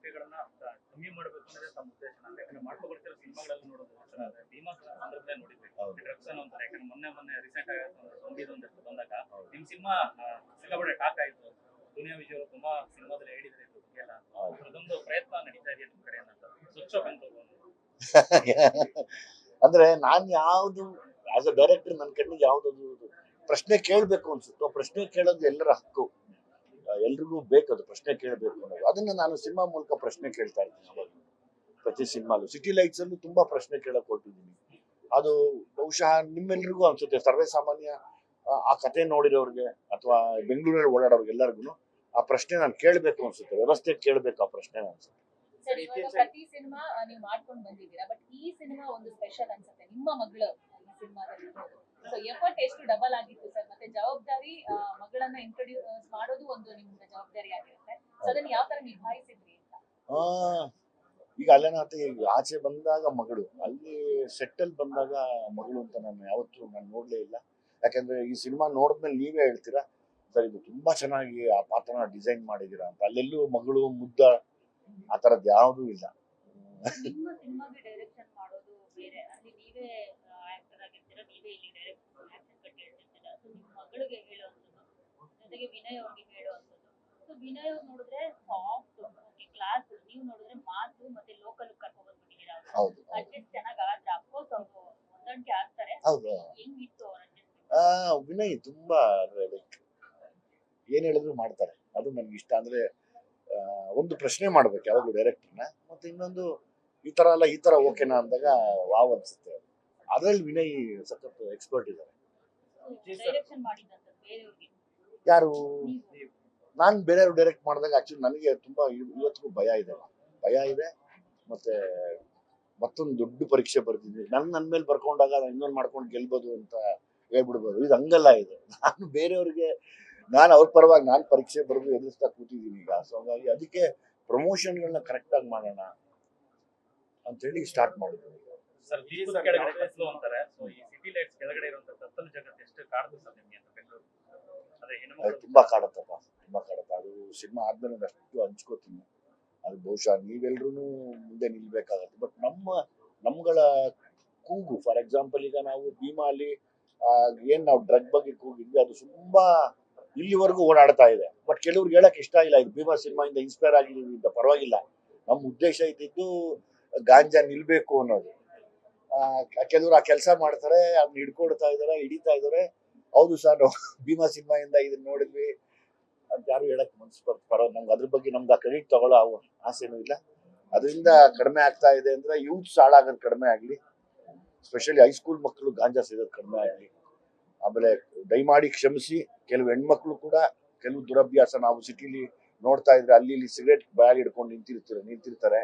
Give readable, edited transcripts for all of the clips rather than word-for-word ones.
ಆರೋಪಿಗಳನ್ನ ಕಮ್ಮಿ ಮಾಡಬೇಕು ಅನ್ನೋದೇ ತಮ್ಮ ಉದ್ದೇಶ ಅಂತ. ಯಾಕಂದ್ರೆ ಮಾಡ್ಕೊಳ್ತಿರೋ ಸಿನಿಮಾಗಳಲ್ಲಿ ನೋಡೋದು ಭೀಮಾ ಸಂದರ್ಭದಲ್ಲಿ ನೋಡಿದ್ವಿ ಡ್ರಗ್ಸ್ ಅನ್ನೋ ಒಂಥರ. ಯಾಕಂದ್ರೆ ಮೊನ್ನೆ ರೀಸೆಂಟ್ ಆಗಿ ಒಂದಿಷ್ಟು ಬಂದಾಗ ನಿಮ್ ಸಿನಿಮಾ ಸಿಕ್ಕಾಪಟ್ಟೆ ಟಾಕ್ ಆಯ್ತು. ದುನಿಯಾ ವಿಜಯ್ ಅವರು ತುಂಬಾ ಸಿನಿಮಾದಲ್ಲಿ ಹೇಳಿದ್ರೆ ಇದ್ರ ಬಗ್ಗೆ ಎಲ್ಲ ಅದೊಂದು ಪ್ರಯತ್ನ ನಡೀತಾ ಇದೆ ನಿಮ್ ಕಡೆಯಿಂದ ಅಂತ ಸ್ವಚ್ಛ ಬಂತು. ಅಂದ್ರೆ ನಾನ್ ಯಾವ್ದು ಆಸ್ ಅ ಡೈರೆಕ್ಟರ್ ನನ್ನ ಕಣ್ಣಿಗೆ ಯಾವ್ದದು ಪ್ರಶ್ನೆ ಕೇಳ್ಬೇಕು ಅನ್ಸುತ್ತೋ ಪ್ರಶ್ನೆ ಕೇಳೋದು ಎಲ್ಲರ ಹಕ್ಕು, ಎಲ್ರಿಗೂ ಬೇಕದು ಪ್ರಶ್ನೆ ಕೇಳಬೇಕು ಅನ್ನೋದು. ಅದನ್ನ ನಾನು ಸಿನಿಮಾ ಮೂಲಕ ಪ್ರಶ್ನೆ ಕೇಳ್ತಾ ಇರ್ತೀನಿ ಅವಾಗ. ಪ್ರತಿ ಸಿನಿಮಾಲು ಸಿಟಿ ಲೈಟ್ಸ್ ಅಲ್ಲೂ ತುಂಬಾ ಪ್ರಶ್ನೆ ಕೇಳಕ್ ಹೊರಟಿದ್ದೀನಿ. ಅದು ಬಹುಶಃ ನಿಮ್ಮೆಲ್ರಿಗೂ ಅನ್ಸುತ್ತೆ, ಸರ್ವೇ ಸಾಮಾನ್ಯ ಆ ಕತೆ ನೋಡಿರೋರ್ಗೆ ಅಥವಾ ಬೆಂಗಳೂರಲ್ಲಿ ಓಡಾಡೋರ್ಗೆ ಎಲ್ಲರಿಗೂ ಆ ಪ್ರಶ್ನೆ ನಾನು ಕೇಳಬೇಕು ಅನ್ಸುತ್ತೆ, ವ್ಯವಸ್ಥೆ ಕೇಳಬೇಕು ಆ ಪ್ರಶ್ನೆ ಅನ್ಸುತ್ತೆ. ಪ್ರತಿ ಸಿನಿಮಾ ನೀವು ಮಾಡ್ಕೊಂಡು ಬಂದಿದ್ದೀರಾ, ಬಟ್ ಈ ಸಿನಿಮಾ ಒಂದು ಸ್ಪೆಷಲ್ ಅನ್ಸುತ್ತೆ. ನಿಮ್ಮ ಮಗಳು ಈ ಸಿನಿಮಾದಲ್ಲಿ ಸೊ ಎಫರ್ಟ್ ಎಷ್ಟು ಡಬಲ್ ಆಗಿತ್ತು ಸರ್, ಮತ್ತೆ ಜವಾಬ್ದಾರಿ ಮಗಳನ್ನ ಇಂಟ್ರೊಡ್ಯೂಸ್ ಮಾಡೋದು ಒಂದು ನಿಮ್ಗೆ ಜವಾಬ್ದಾರಿ ಆಗಿರುತ್ತೆ. ಸೊ ಅದನ್ನ ಯಾವ ತರ ನಿಭಾಯಿಸಿದ್ರಿ ಅಂತ? ಈಗ ಅಲ್ಲೇನಾಗುತ್ತೆ, ಈಗ ಆಚೆ ಬಂದಾಗ ಮಗಳು, ಅಲ್ಲಿ ಸೆಟ್ಟಲ್ ಬಂದಾಗ ಮಗಳು ಅಂತ ನಾನು ನೋಡ್ಲೇ ಇಲ್ಲ. ಯಾಕಂದ್ರೆ ಈ ಸಿನಿಮಾ ನೋಡಿದ್ಮೇಲೆ ನೀವೇ ಹೇಳ್ತೀರಾ ಸರ್ ಇದು ತುಂಬಾ ಚೆನ್ನಾಗಿ ಆ ಪಾತ್ರನ ಡಿಸೈನ್ ಮಾಡಿದೀರಾ ಅಂತ. ಅಲ್ಲೆಲ್ಲೂ ಮಗಳು ಮುದ್ದ ಆ ತರದ್ ಯಾವ್ದೂ ಇಲ್ಲ. ನಿಮ್ಮ ಸಿನಿಮಾಗೆ ಡೈರೆಕ್ಷನ್ ಮಾಡೋದು ಬೇರೆ, ಅಲ್ಲಿ ನೀವೇ ಆಕ್ಟರ್ ಆಗಿರ್ತೀರಾ, ನೀವೇ ಇಲ್ಲಿ ಡೈರೆಕ್ಷನ್ ಕಟ್ಟಿ ಹೇಳ್ತಿರ್ತೀರಾ. ಸೊ ನಿಮ್ಮ ಮಗಳಿಗೆ ಹೇಳುವಂಥದ್ದು ಜೊತೆಗೆ ವಿನಯ್ ಅವ್ರಿಗೆ ಹೇಳುವಂಥದ್ದು. ಸೊ ವಿನಯ್ ಅವ್ರು ನೋಡಿದ್ರೆ ಸಾಫ್ಟ್ ಓಕೆ ಕ್ಲಾಸ್, ನೀವು ನೋಡಿದ್ರೆ ಮಾತು ಮತ್ತೆ ಲೋಕಲ್ ಕರ್ಕೊಂಡ್ ಬಂದ್ಬಿಟ್ಟಿದ್ದೀರಾ. ಹೌದು ಅಡ್ಜಸ್ಟ್ ಚೆನ್ನಾಗಿ ಆದ್ರೆ ಅಫ್ಕೋರ್ಸ್ ಅವರು ಹೊಂದಾಣಿಕೆ ಆಗ್ತಾರೆ. ಹೌದು. ಹೆಂಗಿತ್ತು ಅವ್ರ ವಿನಯ್ ತುಂಬಾ ಲೈಕ್ ಏನ್ ಹೇಳಿದ್ರು ಮಾಡ್ತಾರೆ, ಅದು ನನ್ಗೆ ಇಷ್ಟ. ಅಂದ್ರೆ ಒಂದು ಪ್ರಶ್ನೆ ಮಾಡ್ಬೇಕು ಯಾವಾಗ್ಲೂ ಡೈರೆಕ್ಟರ್ನ, ಮತ್ತೆ ಇನ್ನೊಂದು ಈ ತರ ಅಲ್ಲ ಈ ತರ ಓಕೆನಾ ಅಂದಾಗ ವಾವ್ ಅನ್ಸುತ್ತೆ. ಅದ್ರಲ್ಲಿ ವಿನಯ್ ಸಖತ್ ಎಕ್ಸ್ಪರ್ಟ್ ಇದ್ದಾರೆ. ಯಾರು? ನಾನು ಬೇರೆಯವ್ರು ಡೈರೆಕ್ಟ್ ಮಾಡಿದಾಗ ಆಕ್ಚುಲಿ ನನಗೆ ತುಂಬಾ ಇವತ್ತಿಗೂ ಭಯ ಇದೆ. ಮತ್ತೆ ಮತ್ತೊಂದು ದೊಡ್ಡ ಪರೀಕ್ಷೆ ಬರ್ತಿದ್ವಿ, ನನ್ನ ಮೇಲೆ ಬರ್ಕೊಂಡಾಗ ಇನ್ನೊಂದು ಮಾಡ್ಕೊಂಡು ಗೆಲ್ಬೋದು ಅಂತ ಹೇಳ್ಬಿಡ್ಬೋದು. ಇದು ಹಂಗಲ್ಲ. ಇದು ನಾನು ಬೇರೆಯವ್ರಿಗೆ ಅವ್ರ ಪರವಾಗಿ ನಾನು ಪರೀಕ್ಷೆ ಬರೆದು ಎದುರಿಸ್ತಾ ಕೂತಿದ್ದೀನಿ ಈಗ. ಸೊ ಹಾಗಾಗಿ ಅದಕ್ಕೆ ಪ್ರಮೋಷನ್ಗಳನ್ನ ಕರೆಕ್ಟ್ ಆಗಿ ಮಾಡೋಣ ಅಂತ ಹೇಳಿ ಸ್ಟಾರ್ಟ್ ಮಾಡಿದ್ವಿ. ತುಂಬಾ ಕಾಡುತ್ತಪ್ಪ, ತುಂಬಾ ಕಾಡುತ್ತೆ. ಅದು ಸಿನಿಮಾ ಆದ್ಮೇಲೆ ಅಷ್ಟು ಹಂಚ್ಕೋತೀನಿ. ಅದು ಬಹುಶಃ ನೀವೆಲ್ರೂ ಮುಂದೆ ನಿಲ್ಬೇಕಾಗತ್ತೆ. ಬಟ್ ನಮ್ಗಳ ಕೂಗು, ಫಾರ್ ಎಕ್ಸಾಂಪಲ್ ಈಗ ನಾವು ಭೀಮಾ ಅಲ್ಲಿ ಏನ್ ನಾವು ಡ್ರಗ್ ಬಗ್ಗೆ ಕೂಗಿದ್ವಿ, ಅದು ತುಂಬಾ ಇಲ್ಲಿವರೆಗೂ ಓಡಾಡ್ತಾ ಇದೆ. ಬಟ್ ಕೆಲವ್ರಿಗೆ ಹೇಳಕ್ ಇಷ್ಟ ಇಲ್ಲ, ಇದು ಭೀಮಾ ಸಿನಿಮಾಯಿಂದ ಇನ್ಸ್ಪೈರ್ ಆಗಿದೀವಿ ಅಂತ. ಪರವಾಗಿಲ್ಲ, ನಮ್ಮ ಉದ್ದೇಶ ಇದ್ದಿದ್ದು ಗಾಂಜಾ ನಿಲ್ಬೇಕು ಅನ್ನೋದು. ಕೆಲವ್ರು ಆ ಕೆಲಸ ಮಾಡ್ತಾರೆ, ಅದನ್ನ ಹಿಡ್ಕೊಡ್ತಾ ಇದಾರೆ, ಹಿಡಿತಾ ಇದಾರೆ. ಹೌದು ಸರ್, ನಾವು ಭೀಮಾ ಸಿನಿಮಾಯಿಂದ ಇದನ್ನ ನೋಡಿದ್ವಿ ಅಂತ ಯಾರು ಹೇಳಕ್ ಮನ್ಸು ನಮ್ಗೆ ಅದ್ರ ಬಗ್ಗೆ ನಮ್ಗೆ ಆ ಕ್ರೆಡಿಟ್ ತಗೊಳ್ಳೋ ಆಸೆನೂ ಇಲ್ಲ. ಅದರಿಂದ ಕಡಿಮೆ ಆಗ್ತಾ ಇದೆ ಅಂದ್ರೆ ಯೂತ್ಸ್ ಹಾಳಾಗೋದು ಕಡಿಮೆ ಆಗ್ಲಿ, ಸ್ಪೆಷಲಿ ಹೈಸ್ಕೂಲ್ ಮಕ್ಕಳು ಗಾಂಜಾ ಸೇರೋದು ಕಡಿಮೆ ಆಗ್ಲಿ. ಆಮೇಲೆ ದಯಮಾಡಿ ಕ್ಷಮಿಸಿ, ಕೆಲವು ಹೆಣ್ಮಕ್ಳು ಕೂಡ ಕೆಲವು ದುರಭ್ಯಾಸ ನಾವು ಸಿಟಿಲಿ ನೋಡ್ತಾ ಇದ್ರೆ ಅಲ್ಲಿ ಇಲ್ಲಿ ಸಿಗರೇಟ್ ಬ್ಯಾಗ್ ಹಿಡ್ಕೊಂಡು ನಿಂತಿರ್ತಾರೆ.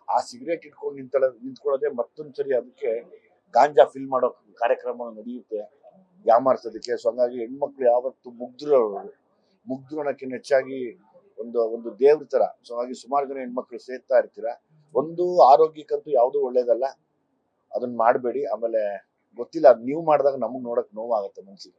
ಆ ಸಿಗರೇಟ್ ಇಟ್ಕೊಂಡು ನಿಂತ್ಕೊಳ್ಳೋದೇ ಮತ್ತೊಂದ್ಸರಿ ಅದಕ್ಕೆ ಗಾಂಜಾ ಫಿಲ್ ಮಾಡೋ ಕಾರ್ಯಕ್ರಮ ನಡೆಯುತ್ತೆ ಯಾಮಾರ್ಸೋದಕ್ಕೆ. ಸೊ ಹಂಗಾಗಿ ಹೆಣ್ಮಕ್ಳು ಯಾವತ್ತು ಮುಗ್ಧರು ಅನ್ನೋಕ್ಕಿಂತ ಹೆಚ್ಚಾಗಿ ಒಂದು ದೇವ್ರ ತರ. ಸೊ ಹಾಗಾಗಿ ಸುಮಾರು ಜನ ಹೆಣ್ಮಕ್ಳು ಸೇರ್ತಾ ಇರ್ತೀರಾ. ಒಂದು ಆರೋಗ್ಯಕ್ಕಂತೂ ಯಾವ್ದು ಒಳ್ಳೇದಲ್ಲ, ಅದನ್ನ ಮಾಡಬೇಡಿ. ಆಮೇಲೆ ಗೊತ್ತಿಲ್ಲ, ನೀವು ಮಾಡಿದಾಗ ನಮಗ್ ನೋಡಕ್ ನೋವಾಗುತ್ತೆ ಮನ್ಸಿಗೆ.